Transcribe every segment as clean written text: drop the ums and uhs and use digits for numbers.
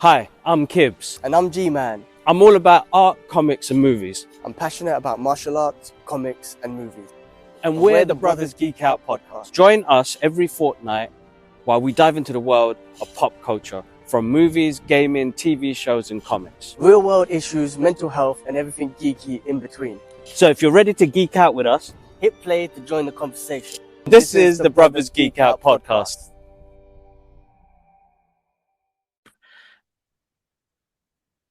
Hi, I'm Kibbs. And I'm G-Man. I'm all about art, comics and movies. I'm passionate about martial arts, comics and movies. And we're the Brothers Geek Out podcast. Join us every fortnight while we dive into the world of pop culture, from movies, gaming, TV shows and comics. Real world issues, mental health and everything geeky in between. So if you're ready to geek out with us, hit play to join the conversation. This is the Brothers Geek Out podcast.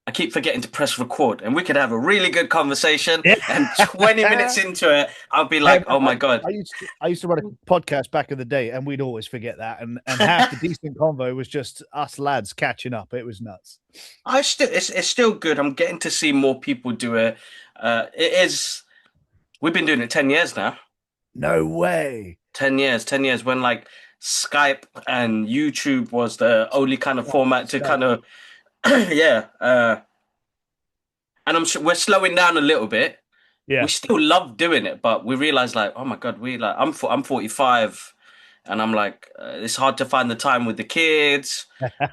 I keep forgetting to press record, and we could have a really good conversation. And 20 minutes into it, I'll be like, "Oh my god!" I used to run a podcast back in the day, and we'd always forget that. And half the decent convo was just us lads catching up. It was nuts. It's still good. I'm getting to see more people do it. It is. We've been doing it 10 years now. No way. 10 years. 10 years when like Skype and YouTube was the only kind of format to kind of. Yeah, and we're slowing down a little bit. Yeah, we still love doing it, but we realize like, oh my god, I'm 45, and I'm like, it's hard to find the time with the kids,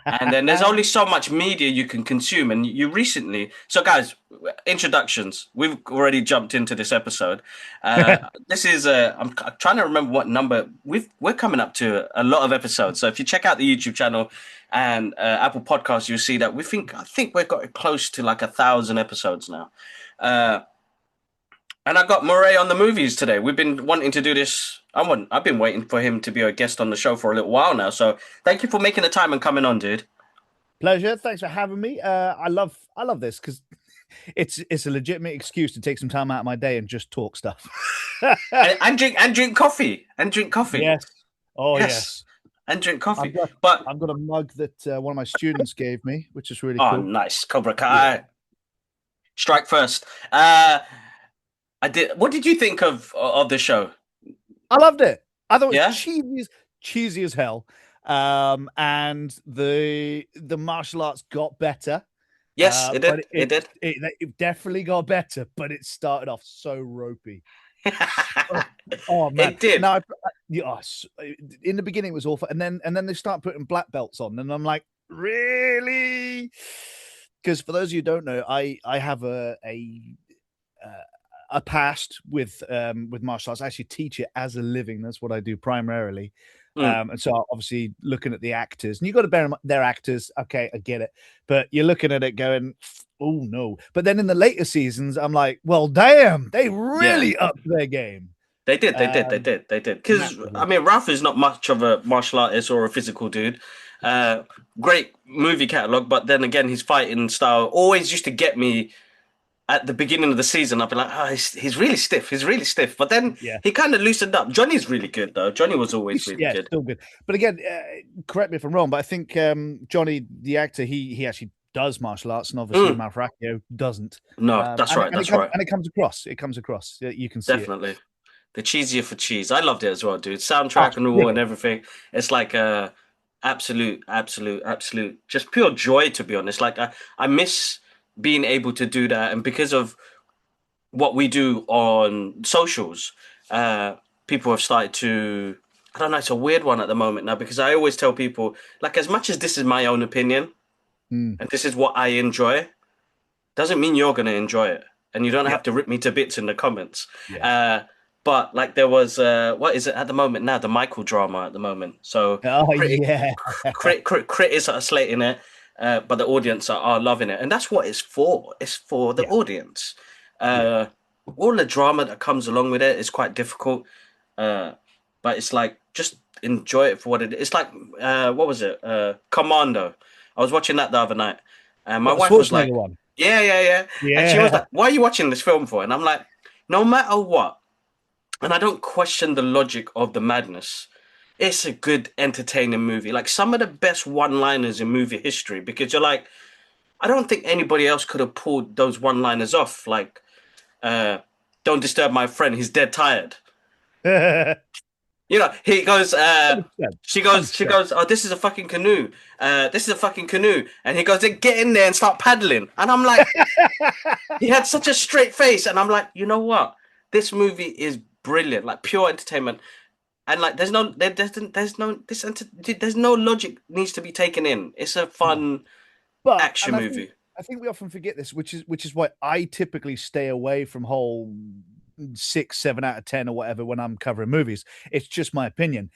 and then there's only so much media you can consume. And you recently, so guys, introductions. We've already jumped into this episode. This is I'm trying to remember what number we're coming up to a lot of episodes. So if you check out the YouTube channel and Apple Podcasts, you'll see that I think we've got close to like 1,000 episodes now. And I got Murray on the movies today. We've been wanting to do this. I've been waiting for him to be a guest on the show for a little while now. So thank you for making the time and coming on, dude. Pleasure. Thanks for having me. I love this because it's a legitimate excuse to take some time out of my day and just talk stuff. and drink coffee. Yes. Oh yes. And drink coffee. I've got a mug that one of my students gave me, which is really cool. Oh, nice. Cobra Kai. Yeah. Strike first. I did. What did you think of the show? I loved it. I thought it was cheesy as hell. And the martial arts got better. Yes, it did. It did. It definitely got better, but it started off so ropey. Oh man, it did. Now, in the beginning it was awful, and then they start putting black belts on, and I'm like, really? Because for those of you who don't know, I have a past with martial arts. I actually teach it as a living. That's what I do primarily. And so obviously looking at the actors, and you got to bear in mind they're actors. Okay, I get it, but you're looking at it going, oh no. But then in the later seasons, I'm like, well, damn, they really upped their game. They did. Because I mean, Ralph is not much of a martial artist or a physical dude. Great movie catalog, but then again, his fighting style always used to get me. At the beginning of the season, I'd be like, oh, he's really stiff. But then he kind of loosened up. Johnny's really good, though. Johnny was always really good. Still good. But again, correct me if I'm wrong, but I think Johnny, the actor, he actually does martial arts, and obviously Malfracchio doesn't. No, that's right. That's right. And it comes across. You can see definitely. It. The cheesier for cheese. I loved it as well, dude. Soundtrack and all and everything. It's like absolute, just pure joy, to be honest. Like I miss being able to do that, and because of what we do on socials, people have started to, I don't know, it's a weird one at the moment now, because I always tell people, like, as much as this is my own opinion and this is what I enjoy, doesn't mean you're going to enjoy it, and you don't have to rip me to bits in the comments. But like there was what is it at the moment now, the Michael drama at the moment, so Crit is slating it. But the audience are loving it, and that's what it's for. It's for the audience. All the drama that comes along with it is quite difficult, but it's like just enjoy it for what it is. It's like what was it? Commando. I was watching that the other night, and my wife was like, yeah, and she was like, "Why are you watching this film for?" And I'm like, no matter what, and I don't question the logic of the madness. It's a good, entertaining movie. Like some of the best one-liners in movie history, because you're like, I don't think anybody else could have pulled those one-liners off. Like, don't disturb my friend. He's dead tired. You know, he goes, she goes, oh, this is a fucking canoe. This is a fucking canoe. And he goes, get in there and start paddling. And I'm like, he had such a straight face. And I'm like, you know what? This movie is brilliant. Like pure entertainment. And like, there's no logic needs to be taken in. It's a fun But action movie. I think we often forget this, which is why I typically stay away from whole 6, 7 out of 10 or whatever when I'm covering movies. It's just my opinion.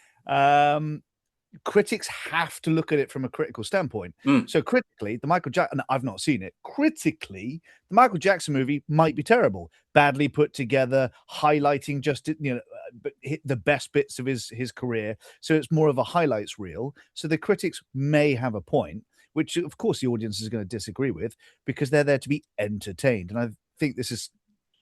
Critics have to look at it from a critical standpoint. So critically, the Michael Jackson, I've not seen it. Critically, the Michael Jackson movie might be terrible, badly put together, highlighting just the best bits of his career. So it's more of a highlights reel. So the critics may have a point, which of course the audience is going to disagree with because they're there to be entertained. And I think this is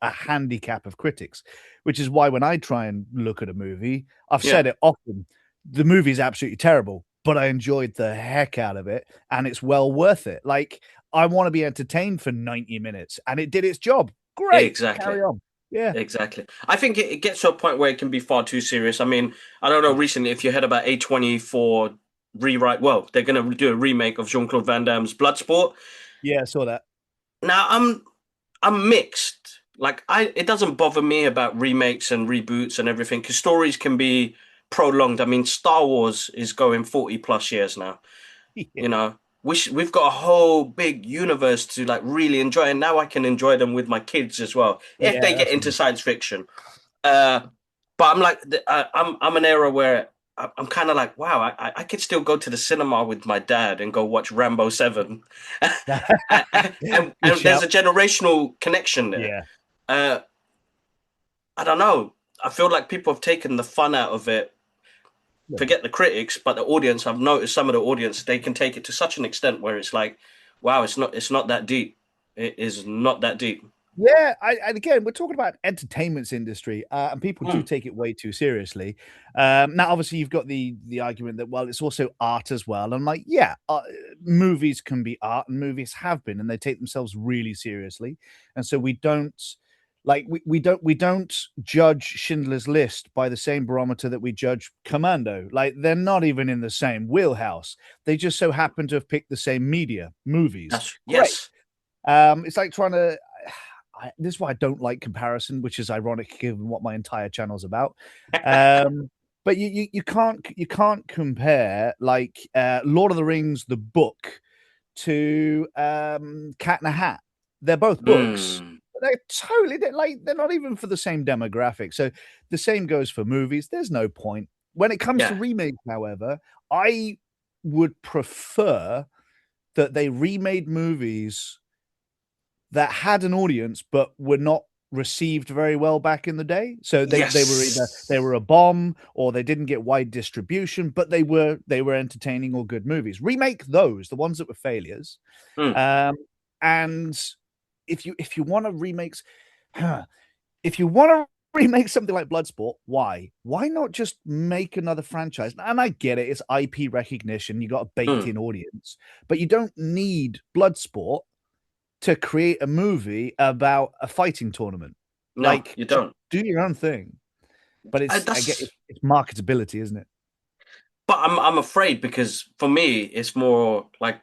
a handicap of critics, which is why when I try and look at a movie, I've said it often, the movie is absolutely terrible, but I enjoyed the heck out of it and it's well worth it. Like, I want to be entertained for 90 minutes and it did its job. Great. Exactly. Carry on. Yeah, exactly. I think it gets to a point where it can be far too serious. I mean, I don't know recently if you heard about A24 rewrite. Well, they're going to do a remake of Jean-Claude Van Damme's Bloodsport. Yeah, I saw that. Now I'm mixed. Like, it doesn't bother me about remakes and reboots and everything because stories can be prolonged. I mean, Star Wars is going 40 plus years now. You know, we've got a whole big universe to like really enjoy, and now I can enjoy them with my kids as well if they get into science fiction. But I'm like, I'm an era where I'm kind of like, wow, I could still go to the cinema with my dad and go watch Rambo 7. and there's a generational connection there. I don't know. I feel like people have taken the fun out of it. Forget the critics, but the audience, I've noticed some of the audience, they can take it to such an extent where it's like, wow, it's not that deep. It is not that deep. Yeah, and again, we're talking about entertainment's industry, and people do take it way too seriously. Now, obviously, you've got the argument that, well, it's also art as well. And I'm like, yeah, movies can be art, and movies have been, and they take themselves really seriously. And so we don't we don't judge Schindler's List by the same barometer that we judge Commando. Like, they're not even in the same wheelhouse. They just so happen to have picked the same media, movies. Yes. It's like trying to. This is why I don't like comparison, which is ironic given what my entire channel is about. But you can't compare like Lord of the Rings, the book, to Cat in a Hat. They're both books. They're totally they're not even for the same demographic. So the same goes for movies. There's no point. When it comes to remakes, however, I would prefer that they remade movies that had an audience but were not received very well back in the day. So they were a bomb or they didn't get wide distribution, but they were entertaining or good movies. Remake those, the ones that were failures. And if you want to remakes, if you want to remake something like Bloodsport, why not just make another franchise? And I get it, it's IP recognition, you got a baked-in audience, but you don't need Bloodsport to create a movie about a fighting tournament. No, like, you don't. Do your own thing. But it's marketability, isn't it? But I'm afraid because for me, it's more like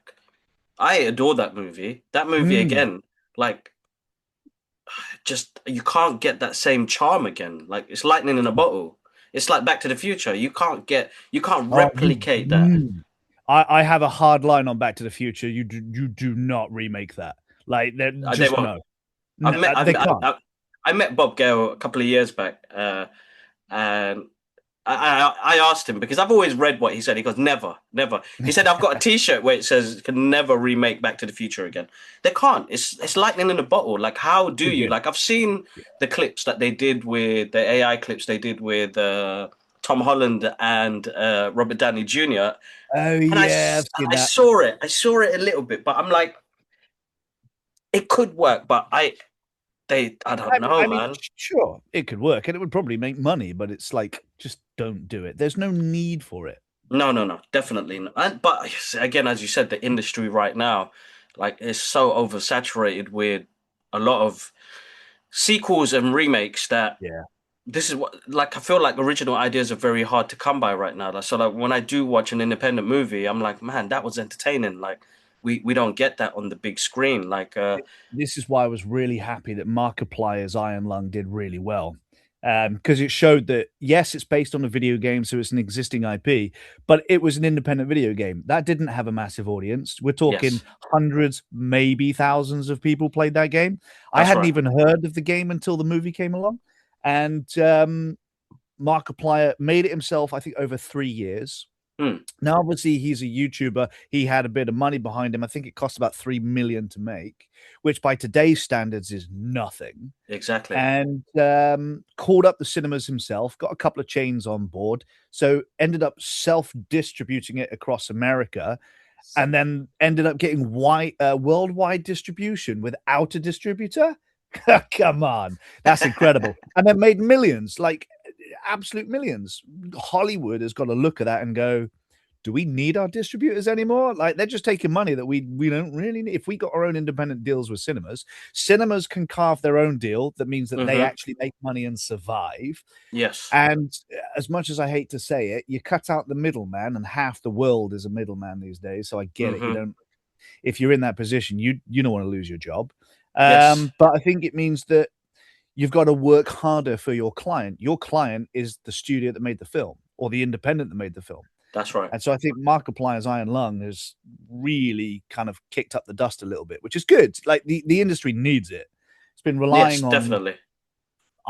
I adore that movie. That movie again, like, just you can't get that same charm again. Like, it's lightning in a bottle. It's like Back to the Future. You can't replicate that. I have a hard line on Back to the Future. You do not remake that. Like, they won't. I met Bob Gale a couple of years back, and I asked him because I've always read what he said. He goes, never. He said, I've got a T-shirt where it says, "Can never remake Back to the Future again." They can't. It's lightning in a bottle. Like, how do you? Like, I've seen the clips that they did with the AI clips they did with Tom Holland and Robert Downey Jr. Oh, yeah, I saw it. I saw it a little bit, but I'm like, it could work, but I don't know, man. Sure, it could work, and it would probably make money, but it's like, just don't do it. There's no need for it. No, definitely not. But again, as you said, the industry right now, like, is so oversaturated with a lot of sequels and remakes that this is what, like, I feel like original ideas are very hard to come by right now. So, like, when I do watch an independent movie, I'm like, man, that was entertaining. Like, we don't get that on the big screen. Like, this is why I was really happy that Markiplier's Iron Lung did really well. because it showed that, yes, it's based on a video game, so it's an existing IP, but it was an independent video game. That didn't have a massive audience. We're talking Yes. hundreds, maybe thousands of people played that game. I That's hadn't right. even heard of the game until the movie came along. And Markiplier made it himself, I think, over 3 years. Now, obviously, he's a YouTuber. He had a bit of money behind him. I think it cost about 3 million to make, which by today's standards is nothing. Exactly. And called up the cinemas himself, got a couple of chains on board, so ended up self-distributing it across America, and then ended up getting worldwide distribution without a distributor. Come on, that's incredible. And then made millions, like absolute millions. Hollywood has got to look at that and go, do we need our distributors anymore? Like, they're just taking money that we don't really need. If we got our own independent deals with cinemas can carve their own deal that means that they actually make money and survive. Yes. And as much as I hate to say it, you cut out the middleman, and half the world is a middleman these days. So I get it. You don't, if you're in that position, you don't want to lose your job. Yes. But I think it means that you've got to work harder for your client. Your client is the studio that made the film, or the independent that made the film. That's right. And so I think Markiplier's Iron Lung has really kind of kicked up the dust a little bit, which is good. Like, the industry needs it. It's been relying on definitely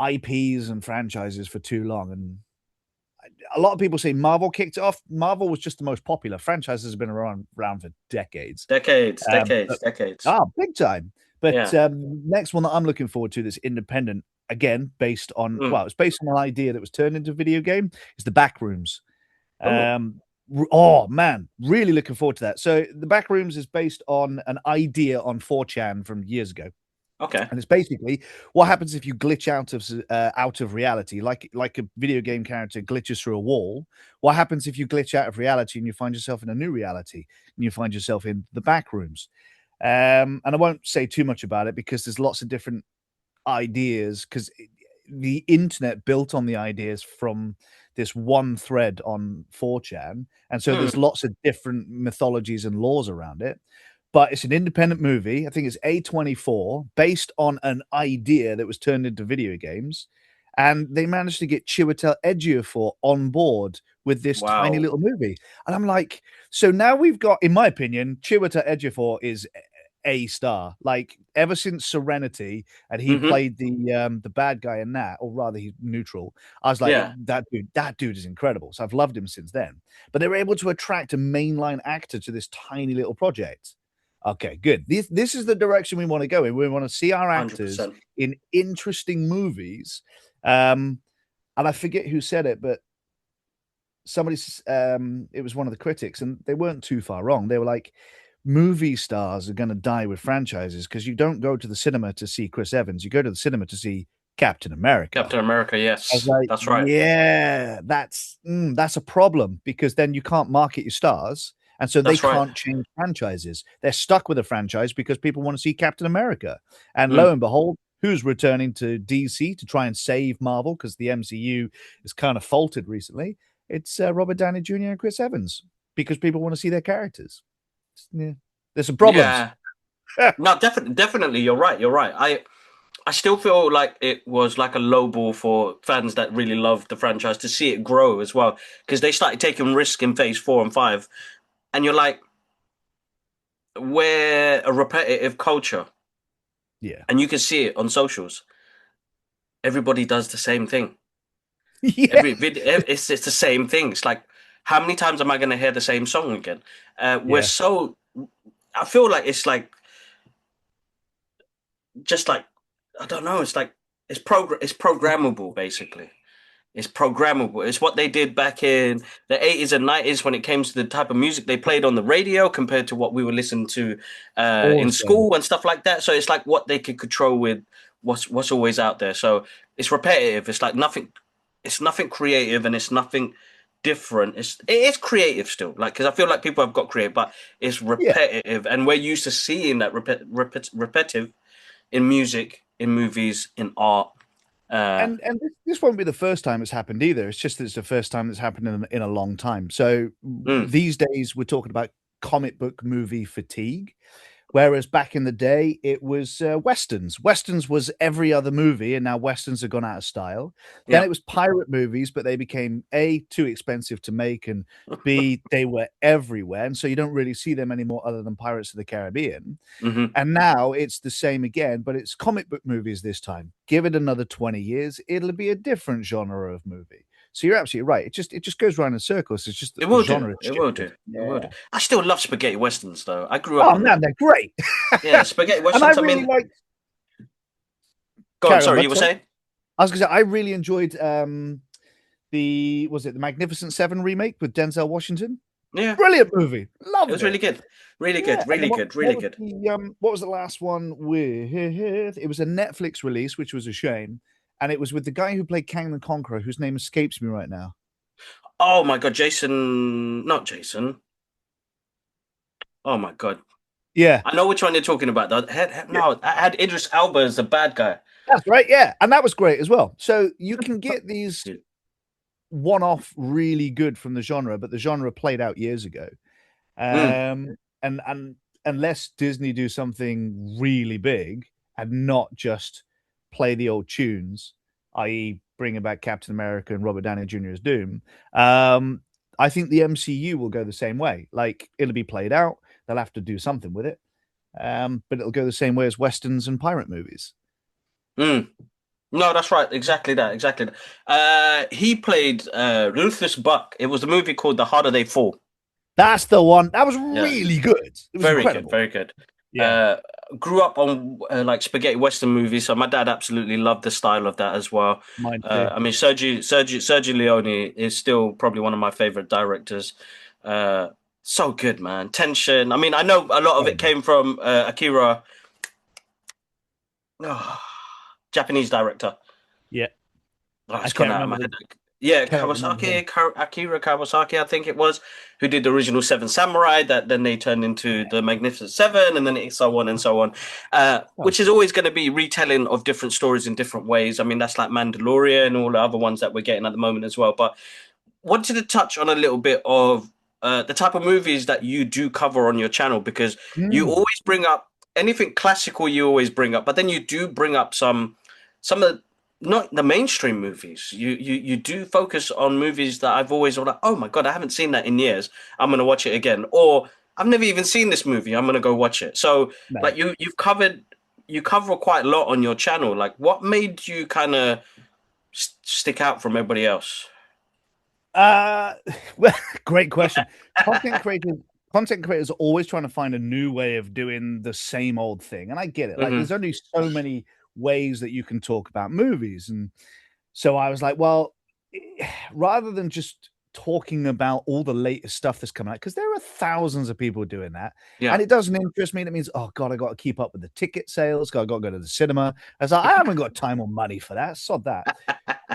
IPs and franchises for too long. And a lot of people say Marvel kicked it off. Marvel was just the most popular. Franchises have been around for decades. Decades. Big time. But next one that I'm looking forward to, this independent, again, based on, well, it's based on an idea that was turned into a video game, is The Backrooms. Oh man, really looking forward to that. So The Backrooms is based on an idea on 4chan from years ago. Okay. And it's basically what happens if you glitch out of reality, like a video game character glitches through a wall. What happens if you glitch out of reality and you find yourself in a new reality, and you find yourself in the Backrooms? And I won't say too much about it because there's lots of different ideas, because the internet built on the ideas from this one thread on 4chan. And so there's lots of different mythologies and laws around it. But it's an independent movie. I think it's A24, based on an idea that was turned into video games. And they managed to get Chiwetel Ejiofor on board with this tiny little movie. And I'm like, so now we've got, in my opinion, Chiwetel Ejiofor is a star. Like, ever since Serenity, and he played the bad guy in that, or rather he's neutral. I was like, that dude is incredible. So I've loved him since then. But they were able to attract a mainline actor to this tiny little project. Okay, good. This is the direction we want to go in. We want to see our actors 100%. In interesting movies. And I forget who said it, but somebody, it was one of the critics, and they weren't too far wrong. They were like, movie stars are going to die with franchises because you don't go to the cinema to see Chris Evans. You go to the cinema to see Captain America. Captain America, yes. Like, that's right. Yeah, that's a problem, because then you can't market your stars. And so they can't change franchises. They're stuck with a franchise because people want to see Captain America. And lo and behold, who's returning to DC to try and save Marvel, because the MCU is kind of faltered recently? It's Robert Downey Jr. and Chris Evans, because people want to see their characters. Yeah, there's some problems. Yeah. No, definitely, you're right. I still feel like it was like a low ball for fans that really loved the franchise to see it grow as well, because they started taking risk in phase 4 and 5. And you're like, we're a repetitive culture. Yeah. And you can see it on socials. Everybody does the same thing. Yeah. Every video, it's the same thing. It's like, how many times am I going to hear the same song again? We're so, I feel like it's like, just like, I don't know. It's like, it's programmable, basically. It's programmable. It's what they did back in the 80s and 90s when it came to the type of music they played on the radio compared to what we were listening to in school and stuff like that. So it's like what they could control with what's always out there. So it's repetitive. It's like nothing. It's nothing creative, and it's nothing different. It is creative still, like, because I feel like people have got creative, but it's repetitive, and we're used to seeing that repetitive in music, in movies, in art. And this won't be the first time it's happened either. It's just that it's the first time it's happened in a long time. So these days we're talking about comic book movie fatigue, Whereas back in the day, it was westerns. Westerns was every other movie, and now westerns have gone out of style. Then it was pirate movies, but they became A, too expensive to make, and B, they were everywhere. And so you don't really see them anymore other than Pirates of the Caribbean. Mhm. And now it's the same again, but it's comic book movies this time. Give it another 20 years, it'll be a different genre of movie. So you're absolutely right. It just goes round in circles. It's just It will genre do. It will do. shifted. It will do. I still love spaghetti westerns, though. I grew Oh up on man, them. they're great. Yeah, spaghetti And westerns. I I really mean, like. go on. Carry on, Sorry, bud, you were sorry. saying? I was going to say I really enjoyed the Magnificent Seven remake with Denzel Washington. Yeah, Brilliant movie. Loved it was really good. Really Yeah, good. and Really then good. Really good. what was the last one with? It was a Netflix release, which was a shame, and it was with the guy who played Kang the Conqueror, whose name escapes me right now. Oh my god, not Jason. Oh my god, Yeah, I know which one you're talking about. Though. No, I had Idris Elba as the bad guy. that's right. Yeah, and that was great as well. So you can get these Dude. one-off really good from the genre, but the genre played out years ago. And unless Disney do something really big and not just play the old tunes, i.e., bringing back Captain America and Robert Downey Jr. as Doom, I think the MCU will go the same way. Like it'll be played out. They'll have to do something with it, but it'll go the same way as westerns and pirate movies. No, that's right. Exactly that. Exactly that. He played Ruthless Buck. It was a movie called The Harder They Fall. That's the one. That was really good. It was Very incredible. good. Very good. Yeah. Grew up on like spaghetti western movies, so my dad absolutely loved the style of that as well. Mine too. I mean, Sergio Leone is still probably one of my favorite directors. So good, man. Tension. I mean, I know a lot of it came from Akira, Japanese director. Yeah. Oh, it's I gone can't out of my remember head. Yeah, can't remember Akira Kawasaki, I think it was, who did the original Seven Samurai that then they turned into the Magnificent Seven, and then so on and so on, which is always going to be retelling of different stories in different ways. I mean, that's like Mandalorian and all the other ones that we're getting at the moment as well. But wanted to touch on a little bit of the type of movies that you do cover on your channel, because you always bring up anything classical, you always bring up, but then you do bring up some of not the mainstream movies. You do focus on movies that I've always like, oh my god, I haven't seen that in years. I'm gonna watch it again, or I've never even seen this movie. I'm gonna go watch it. So like you cover quite a lot on your channel. Like, what made you kind of stick out from everybody else? Well, great question. Content creators are always trying to find a new way of doing the same old thing, and I get it. Like, there's only so many ways that you can talk about movies, and so I was like, well, rather than just talking about all the latest stuff that's coming out, because there are thousands of people doing that, and it doesn't interest me. That means, oh god, I got to keep up with the ticket sales. I got to go to the cinema. I was like, I haven't got time or money for that. Sod that.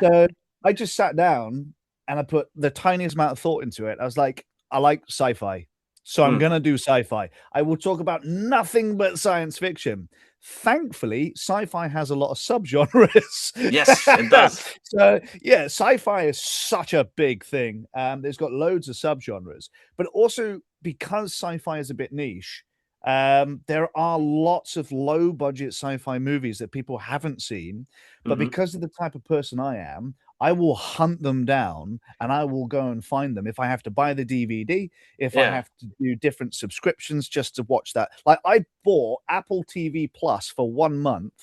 So I just sat down and I put the tiniest amount of thought into it. I was like, I like sci-fi, so I'm going to do sci-fi. I will talk about nothing but science fiction. Thankfully, sci-fi has a lot of subgenres. Yes, it does. So, yeah, sci-fi is such a big thing. There's got loads of subgenres, but also because sci-fi is a bit niche, there are lots of low-budget sci-fi movies that people haven't seen, but because of the type of person I am, I will hunt them down and I will go and find them. If I have to buy the DVD, if I have to do different subscriptions just to watch that. Like, I bought Apple TV Plus for 1 month.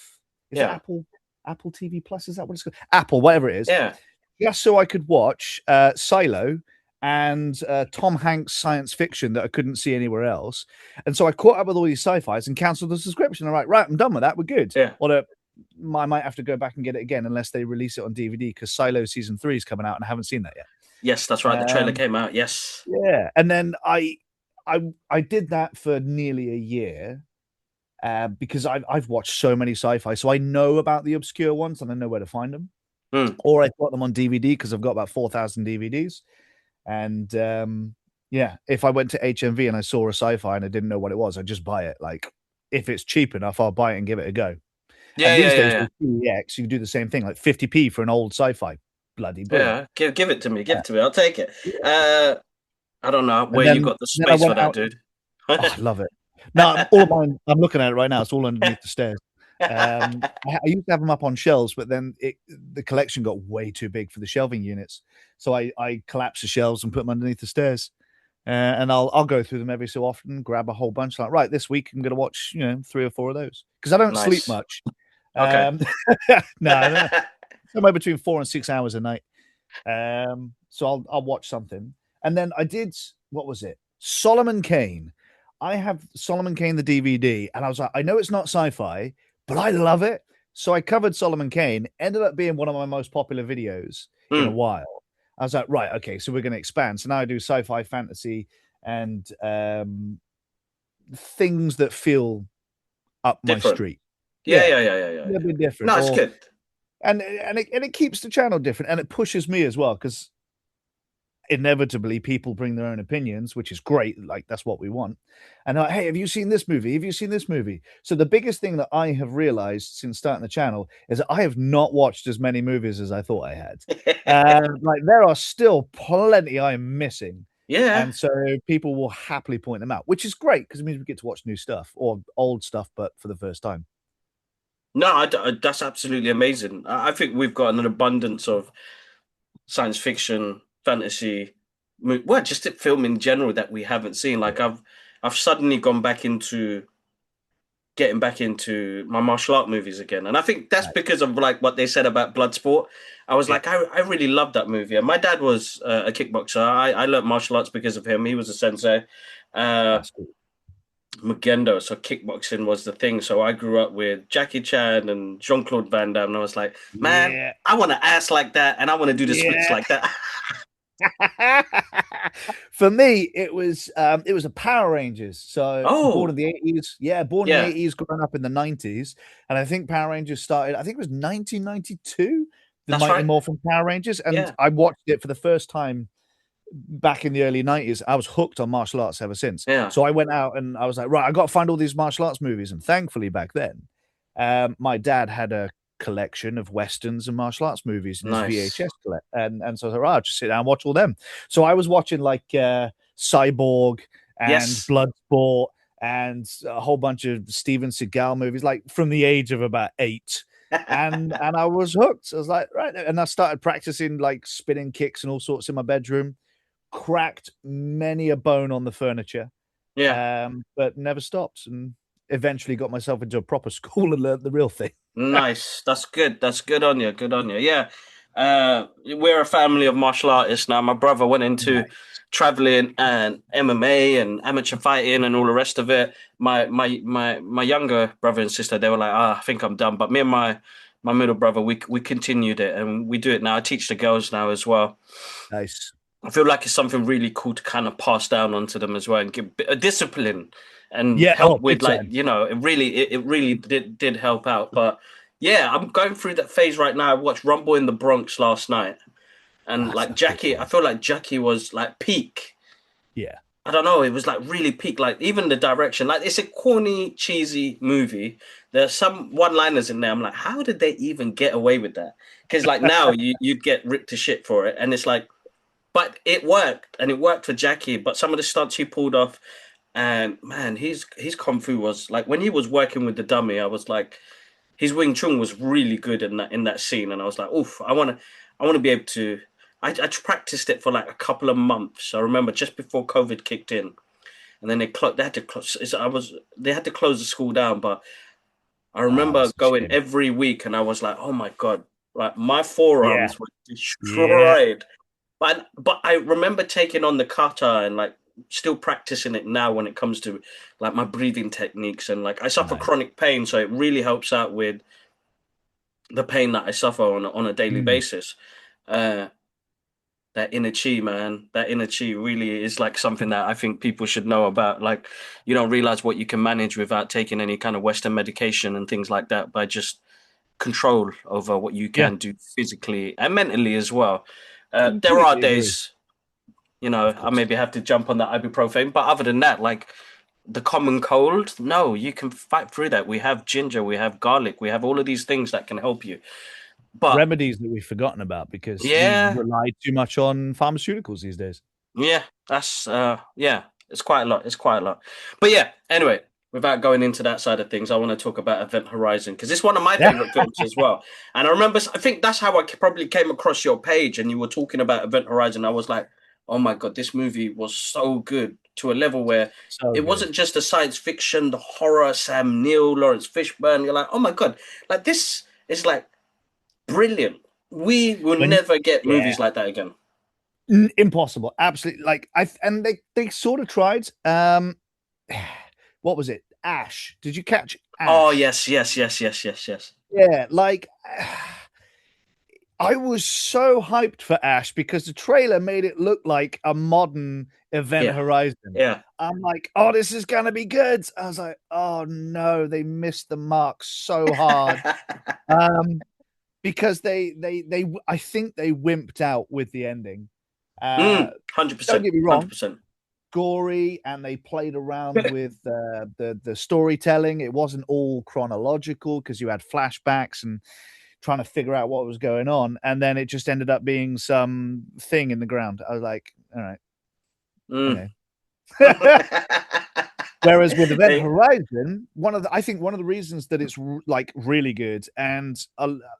Is it Apple TV Plus? Is that what it's called? Apple, whatever it is. Yeah. Just so I could watch Silo and Tom Hanks science fiction that I couldn't see anywhere else. And so I caught up with all these sci-fis and canceled the subscription. I'm like, right, I'm done with that. We're good. Yeah. Although I might have to go back and get it again unless they release it on DVD, because Silo season 3 is coming out and I haven't seen that yet. Yes, that's right. The trailer came out. Yes. Yeah. And then I did that for nearly a year because I've watched so many sci-fi, so I know about the obscure ones and I know where to find them. Or I've got them on DVD because I've got about 4,000 DVDs. And if I went to HMV and I saw a sci-fi and I didn't know what it was, I'd just buy it. Like, if it's cheap enough, I'll buy it and give it a go. Yeah, and these days with PEX, you can do the same thing, like 50p for an old sci-fi. Bloody brilliant. Yeah, give it to me. Give it to me. I'll take it. I don't know where you got the space for that, dude. I love it. No, all of mine. I'm looking at it right now. It's all underneath the stairs. I used to have them up on shelves, but then the collection got way too big for the shelving units. So I collapsed the shelves and put them underneath the stairs. And I'll go through them every so often, grab a whole bunch. Like, right, this week I'm going to watch 3 or 4 of those because I don't sleep Nice. much. Okay. No, somewhere between 4 and 6 hours a night. So I'll watch something. And then I did, what was it? Solomon Kane. I have Solomon Kane, the DVD, and I was like, I know it's not sci-fi, but I love it. So I covered Solomon Kane, ended up being one of my most popular videos in a while. I was like, right, okay, so we're going to expand. So now I do sci-fi, fantasy, and things that feel up Different. my street. Yeah. A little bit different. No, it's good. And it keeps the channel different, and it pushes me as well, because inevitably people bring their own opinions, which is great. Like, that's what we want. And like, hey, have you seen this movie? Have you seen this movie? So the biggest thing that I have realized since starting the channel is that I have not watched as many movies as I thought I had. Like, there are still plenty I'm missing. Yeah. And so people will happily point them out, which is great because it means we get to watch new stuff or old stuff, but for the first time. No, that's absolutely amazing. I think we've got an abundance of science fiction, fantasy, well, just film in general that we haven't seen. Like, I've suddenly gone back into getting back into my martial art movies again, and I think that's because of like what they said about Bloodsport. I was like, I really loved that movie. And my dad was a kickboxer. I learned martial arts because of him. He was a sensei. That's cool. Mugendo, so kickboxing was the thing. So I grew up with Jackie Chan and Jean-Claude Van Damme, and I was like, man, I want to ass like that, and I want to do the splits like that. For me, it was a Power Rangers. So born in the 80s. Born in the 80s, growing up in the 90s. And I think Power Rangers started, I think it was 1992, the Mighty Morphin Power Rangers. And I watched it for the first time back in the early 90s. I was hooked on martial arts ever since. So I went out and I was like, right, I got to find all these martial arts movies. And thankfully back then, my dad had a collection of westerns and martial arts movies in his VHS collection. And so I was like, right, I'll just sit down and watch all them. So I was watching like Cyborg and Bloodsport and a whole bunch of Steven Seagal movies, like from the age of about 8. and I was hooked. I was like, right. And I started practicing like spinning kicks and all sorts in my bedroom. Cracked many a bone on the furniture. But never stopped, and eventually got myself into a proper school and learned the real thing. Nice. That's good. That's good on you. Good on you. Yeah. We're a family of martial artists now. My brother went into traveling and MMA and amateur fighting and all the rest of it. My younger brother and sister, they were like, I think I'm done. But me and my middle brother, we continued it, and we do it now. I teach the girls now as well. Nice. I feel like it's something really cool to kind of pass down onto them as well and give a discipline and help with, like, it really did help out. But yeah, I'm going through that phase right now. I watched Rumble in the Bronx last night, and like Jackie, I feel like Jackie was like peak. Yeah. I don't know. It was like really peak. Like, even the direction, like, it's a corny, cheesy movie. There's some one-liners in there. I'm like, how did they even get away with that? Because like now you'd get ripped to shit for it, and it's like. But it worked, and it worked for Jackie. But some of the stunts he pulled off, and man, his kung fu was like, when he was working with the dummy, I was like, his Wing Chun was really good in that scene, and I was like, oof, I want to be able to. I practiced it for like a couple of months. I remember just before COVID kicked in, and then they had to close the school down. But I remember going every week, and I was like, oh my god, like my forearms were destroyed. But I remember taking on the kata and like still practicing it now when it comes to like my breathing techniques, and like I suffer chronic pain, so it really helps out with the pain that I suffer on a daily basis. That inner chi, man, that inner chi really is like something that I think people should know about. Like, you don't realize what you can manage without taking any kind of Western medication and things like that, by just control over what you can do physically and mentally as well. There are days, I maybe have to jump on that ibuprofen, but other than that, like the common cold, no, you can fight through that. We have ginger, we have garlic, we have all of these things that can help you. But remedies that we've forgotten about because we rely too much on pharmaceuticals these days. Yeah, that's it's quite a lot. It's quite a lot. But yeah, anyway, without going into that side of things, I want to talk about Event Horizon because it's one of my favorite films as well. And I remember, I think that's how I probably came across your page, and you were talking about Event Horizon. I was like, oh my god, this movie was so good to a level where So it good. wasn't just the science fiction, the horror, Sam Neill, Lawrence Fishburne. You're like, oh my god, like this is like brilliant. We will never get movies like that again. Impossible, absolutely. Like and they sort of tried. What was it? Ash. Did you catch Ash? Oh yes. Yeah, like I was so hyped for Ash because the trailer made it look like a modern Event Horizon. Yeah. I'm like, oh, this is gonna be good. I was like, oh no, they missed the mark so hard. Because they I think they wimped out with the ending. 100%. Don't get me wrong. 100%. Gory, and they played around with the storytelling. It wasn't all chronological because you had flashbacks and trying to figure out what was going on, and then it just ended up being some thing in the ground. I was like, all right, okay. Whereas with Event Horizon, I think one of the reasons that it's like really good, and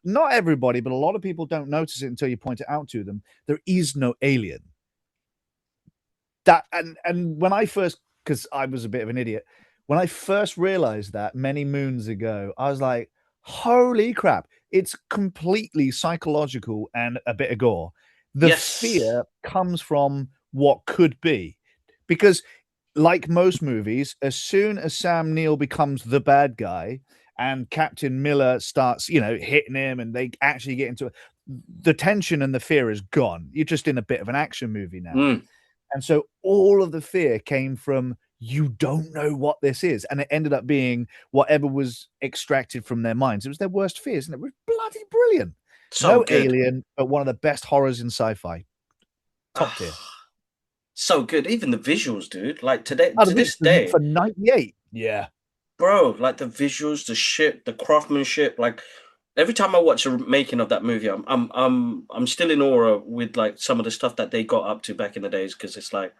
not everybody, but a lot of people don't notice it until you point it out to them. There is no alien. That and when I first, because I was a bit of an idiot, when I first realized that many moons ago, I was like, holy crap, it's completely psychological and a bit of gore. The fear comes from what could be, because like most movies, as soon as Sam Neill becomes the bad guy and Captain Miller starts, hitting him, and they actually get into it, the tension and the fear is gone. You're just in a bit of an action movie now. And so all of the fear came from, you don't know what this is. And it ended up being whatever was extracted from their minds. It was their worst fears, and it was bloody brilliant. So good. Alien, but one of the best horrors in sci-fi. Top tier. So good. Even the visuals, dude. Like to this day. For 98. Yeah. Bro, like the visuals, the shit, the craftsmanship, like every time I watch a making of that movie, I'm still in awe with like some of the stuff that they got up to back in the days, because it's like,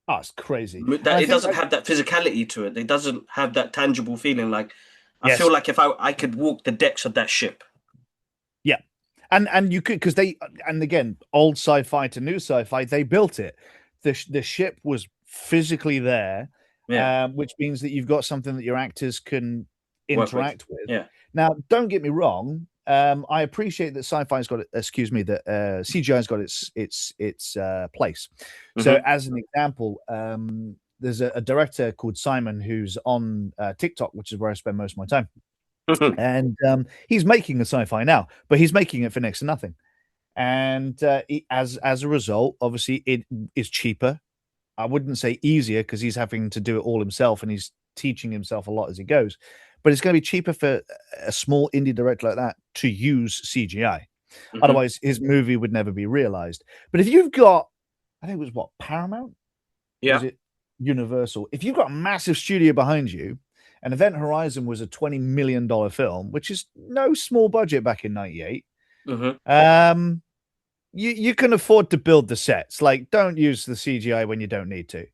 oh, it's crazy. That it doesn't have that physicality to it. It doesn't have that tangible feeling. Like I feel like if I could walk the decks of that ship. Yeah, and you could, because again, old sci-fi to new sci-fi, they built it. The ship was physically there, which means that you've got something that your actors can interact with. Yeah. Now, don't get me wrong. I appreciate that sci-fi's got, that CGI's got its place. So, as an example, there's a director called Simon who's on TikTok, which is where I spend most of my time, and he's making a sci-fi now, but he's making it for next to nothing. And as a result, obviously, it is cheaper. I wouldn't say easier, because he's having to do it all himself, and he's teaching himself a lot as he goes. But it's going to be cheaper for a small indie director like that to use CGI. Otherwise, his movie would never be realized. But if you've got, I think it was Paramount? Yeah. Was it Universal? If you've got a massive studio behind you, and Event Horizon was a $20 million film, which is no small budget back in 98, you can afford to build the sets. Like, don't use the CGI when you don't need to.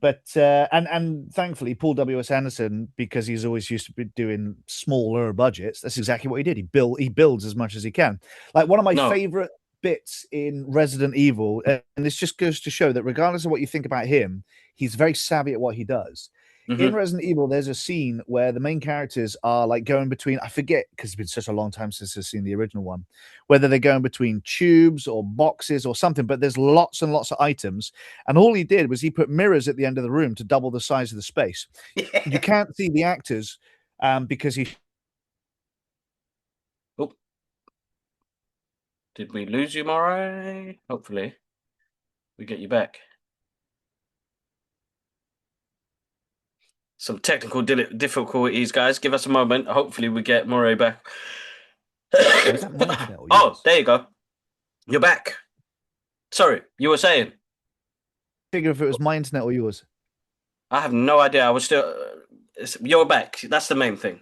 But and thankfully, Paul W.S. Anderson, because he's always used to be doing smaller budgets, that's exactly what he did. He builds as much as he can. Like, one of my favorite bits in Resident Evil, and this just goes to show that regardless of what you think about him, he's very savvy at what he does. In Resident Evil, there's a scene where the main characters are like going between, I forget, because it's been such a long time since I've seen the original one, whether they're going between tubes or boxes or something, but there's lots and lots of items. And all he did was he put mirrors at the end of the room to double the size of the space. You can't see the actors because he... Oh. Did we lose you, Moray? Hopefully we get you back. Some technical difficulties, guys. Give us a moment. Hopefully we get Moray back. Oh, there you go. You're back. Sorry, you were saying? Figure if it was my internet or yours. I have no idea. I was still... you're back. That's the main thing.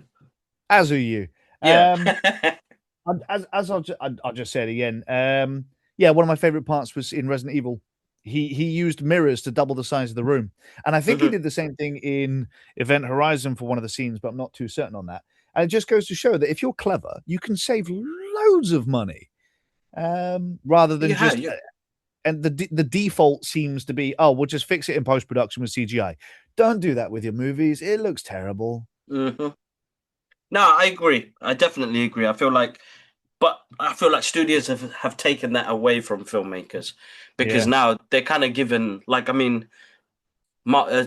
As are you. Yeah. As I'll just say it again. Yeah, one of my favorite parts was in Resident Evil He used mirrors to double the size of the room, and I think he Mhm. did the same thing in Event Horizon for one of the scenes, but I'm not too certain on that. And it just goes to show that if you're clever, you can save loads of money, rather than Yeah, just. And the default seems to be, oh, we'll just fix it in post production with CGI. Don't do that with your movies; it looks terrible. hmm No, I agree. I definitely agree. But I feel like studios have taken that away from filmmakers because Yeah, now they're kind of given, like, I mean,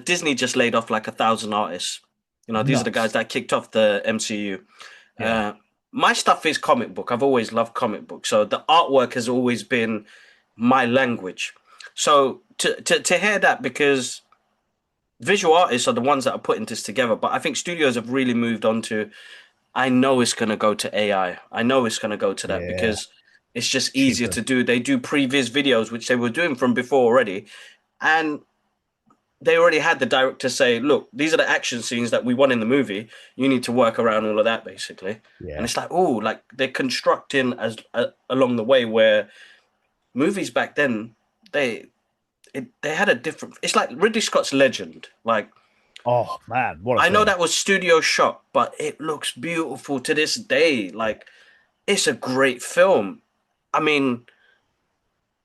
Disney just laid off like 1,000 artists. You know, these are the guys nuts. that kicked off the MCU. Yeah, Uh, my stuff is comic book. I've always loved comic book, so the artwork has always been my language. So to hear that, because visual artists are the ones that are putting this together, but I think studios have really moved on to. I know it's going to go to AI. I know it's going to go to that yeah, because it's just easier cheaper. to do. They do previous videos, which they were doing from before already, and they already had the director say, "Look, these are the action scenes that we want in the movie. You need to work around all of that, basically." And Yeah, it's like, oh, like they're constructing as along the way where movies back then they had a different. It's like Ridley Scott's Legend. Like oh man, what a I know film! that was studio shot, but it looks beautiful to this day. Like it's a great film. I mean,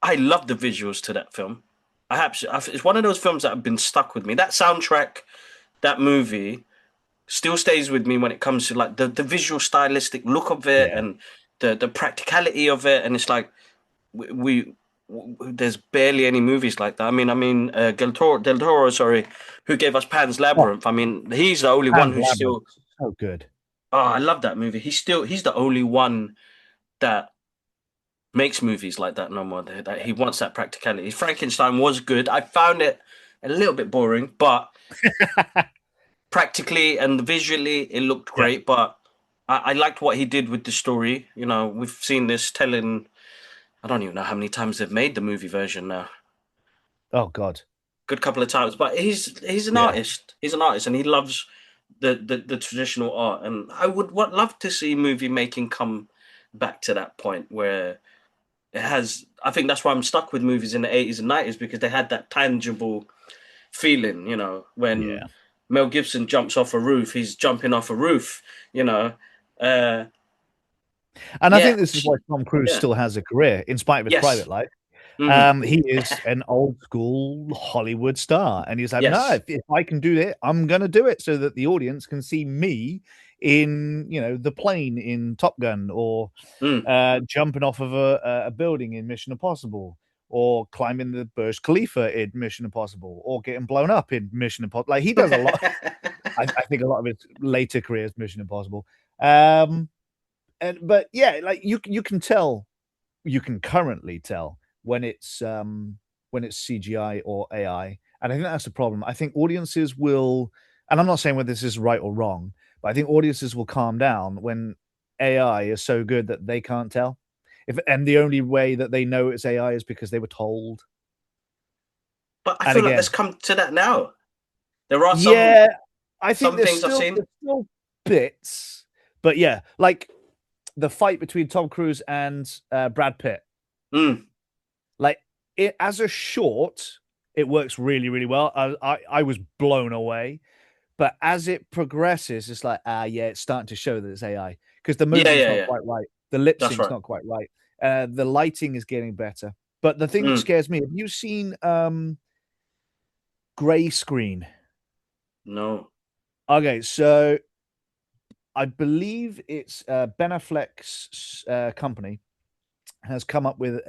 I love the visuals to that film. It's one of those films that have been stuck with me. That soundtrack, that movie, still stays with me when it comes to like the visual stylistic look of it Yeah, and the practicality of it. And it's like there's barely any movies like that. Del Toro, sorry, who gave us Pan's oh, Labyrinth. I mean, he's the only one Pan's who's Labyrinth, still. so good. Oh, I love that movie. He's the only one that makes movies like that no more. That he wants that practicality. Frankenstein was good. I found it a little bit boring, but practically and visually it looked Yeah. great. But I liked what he did with the story. You know, we've seen this telling. I don't even know how many times they've made the movie version now. Oh God. Good couple of times, but he's an Yeah. artist. He's an artist, and he loves the traditional art. And I would love to see movie making come back to that point where it has. I think that's why I'm stuck with movies in the 80s and 90s because they had that tangible feeling. You know, when Yeah. Mel Gibson jumps off a roof, he's jumping off a roof. You know, uh, And I yeah, think this is why Tom Cruise yeah, still has a career in spite of his yes, private life. mhm, He is an old school Hollywood star, and he's like, no, yes, if I can do it, I'm going to do it so that the audience can see me in, the plane in Top Gun, or mm. jumping off of a building in Mission Impossible, or climbing the Burj Khalifa in Mission Impossible, or getting blown up in Mission Impossible. Like he does a lot. I think a lot of his later career is Mission Impossible. But yeah, like you can tell, you can currently tell when it's CGI or AI, and I think that's the problem. I think audiences will, and I'm not saying whether this is right or wrong, but I think audiences will calm down when AI is so good that they can't tell. And the only way that they know it's AI is because they were told. But I And feel like again, let's come to that now. There are yeah, I think some things I've seen. there's still bits, but yeah, like the fight between Tom Cruise and Brad Pitt. Mm, Like it as a short, it works really, really well. I was blown away. But as it progresses, it's like, yeah, it's starting to show that it's AI because the yeah, movement's yeah, not yeah. quite right. The lip That's sync's right. not quite right. The lighting is getting better. But the thing that Mm, scares me, have you seen Gray Screen? no. Okay, so I believe it's Ben Affleck's company has come up with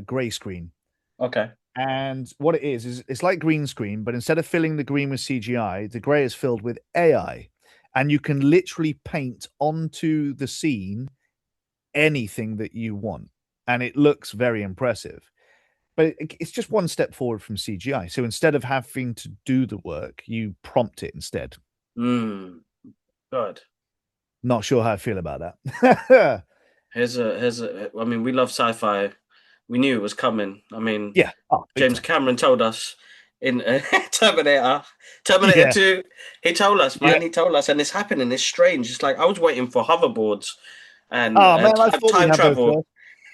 Gray Screen. Okay. And what it is it's like green screen, but instead of filling the green with CGI, the gray is filled with AI. And you can literally paint onto the scene anything that you want. And it looks very impressive. But it's just one step forward from CGI. So instead of having to do the work, you prompt it instead. Mm, good. Not sure how I feel about that. Here's a. I mean, we love sci-fi. We knew it was coming. I mean, Yeah. Oh, big James time. Cameron told us in Terminator, Terminator Yeah. 2. He told us, Yeah. man. He told us, and it's happening. It's strange. It's like I was waiting for hoverboards and Oh, man, I thought we'd time have those travel. first.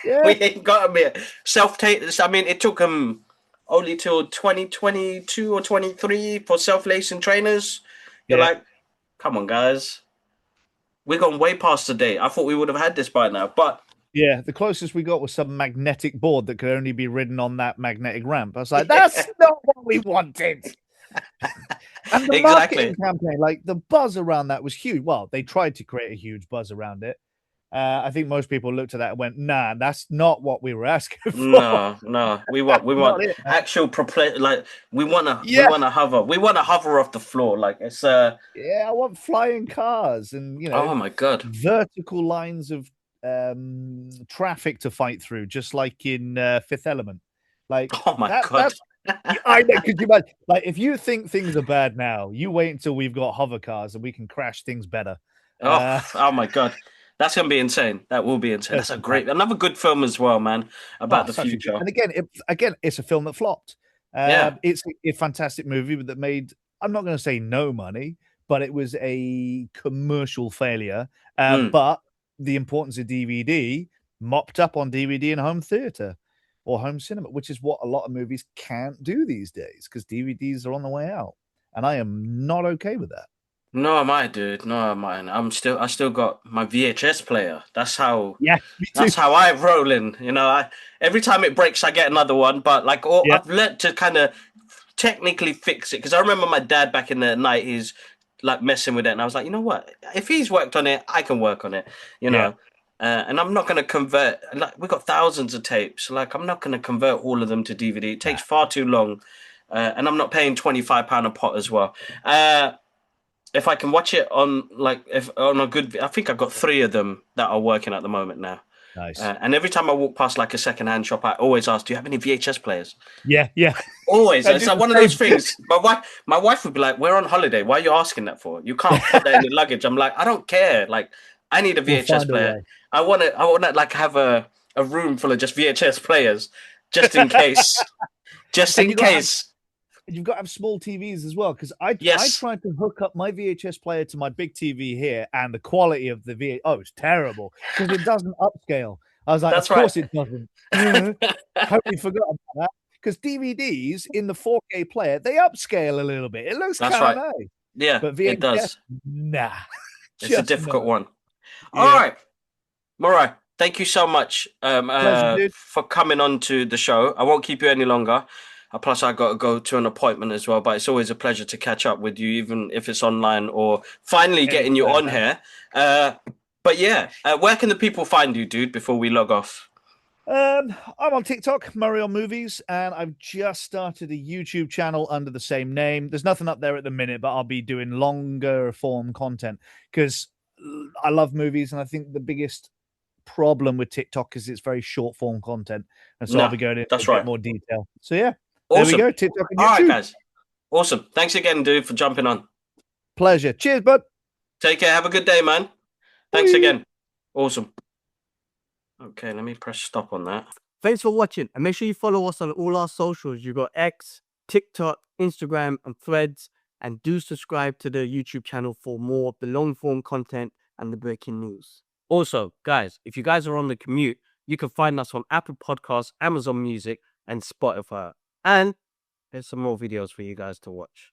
Yeah. We ain't got them yet. Self-take. I mean, it took them only till 2022 or 23 for self-lacing trainers. You're Yeah. like, come on, guys. We're gone way past the date. I thought we would have had this by now, but Yeah, the closest we got was some magnetic board that could only be ridden on that magnetic ramp. I was like, that's not what we wanted. And the marketing campaign, like the buzz around that was huge. Well, they tried to create a huge buzz around it. I think most people looked at that and went, "Nah, that's not what we were asking for." No. We want actual like we want to hover. We want to hover off the floor. Like it's yeah, I want flying cars and oh my god, vertical lines of traffic to fight through, just like in Fifth Element. Like, oh my god. I know, because you might, like, if you think things are bad now, you wait until we've got hover cars and we can crash things better. Oh my god, that's gonna be insane. That will be insane. That's another good film as well, man, about the future. And again, it's a film that flopped. It's a fantastic movie that made, I'm not going to say no money, but it was a commercial failure. But the importance of DVD mopped up on DVD and home theater or home cinema, which is what a lot of movies can't do these days because DVDs are on the way out. And I am not okay with that. No, am I, dude? No, am I? I still got my VHS player. That's how. Yeah, that's how I roll in. Every time it breaks, I get another one. But I've learned to kind of technically fix it because I remember my dad back in the 90s, like messing with it, and I was like, you know what? If he's worked on it, I can work on it. And I'm not going to convert. Like we got thousands of tapes. Like I'm not going to convert all of them to DVD. It takes far too long, and I'm not paying £25 a pot as well. If I can watch it on a good, I think I've got 3 of them that are working at the moment now. Nice. And every time I walk past like a secondhand shop, I always ask, "Do you have any VHS players?" Yeah. Always. It's like one of those things. My wife would be like, "We're on holiday. Why are you asking that for? You can't put that in your luggage." I'm like, "I don't care. Like, I need a VHS player. I want to like have a room full of just VHS players, just in case. Just in case." You've got to have small TVs as well, because I tried to hook up my VHS player to my big TV here, and the quality of the it's terrible because it doesn't upscale. I was like, of course it doesn't. Totally forgot about that, because DVDs in the 4K player, they upscale a little bit. It looks kind of nice. Yeah, but VHS, it does. Nah, it's a difficult one. All right, Murai, thank you so much for coming on to the show. I won't keep you any longer. Plus, I got to go to an appointment as well, but it's always a pleasure to catch up with you, even if it's online or finally getting you on here. But yeah, where can the people find you, dude, before we log off? I'm on TikTok, Murray on Movies, and I've just started a YouTube channel under the same name. There's nothing up there at the minute, but I'll be doing longer form content because I love movies, and I think the biggest problem with TikTok is it's very short form content, and so I'll be going into a bit more detail. So yeah. Awesome. There we go. TikTok and YouTube. All right, guys. Awesome. Thanks again, dude, for jumping on. Pleasure. Cheers, bud. Take care. Have a good day, man. Thanks again. Awesome. Okay, let me press stop on that. Thanks for watching, and make sure you follow us on all our socials. You got X, TikTok, Instagram, and Threads, and do subscribe to the YouTube channel for more of the long form content and the breaking news. Also, guys, if you guys are on the commute, you can find us on Apple Podcasts, Amazon Music, and Spotify. And there's some more videos for you guys to watch.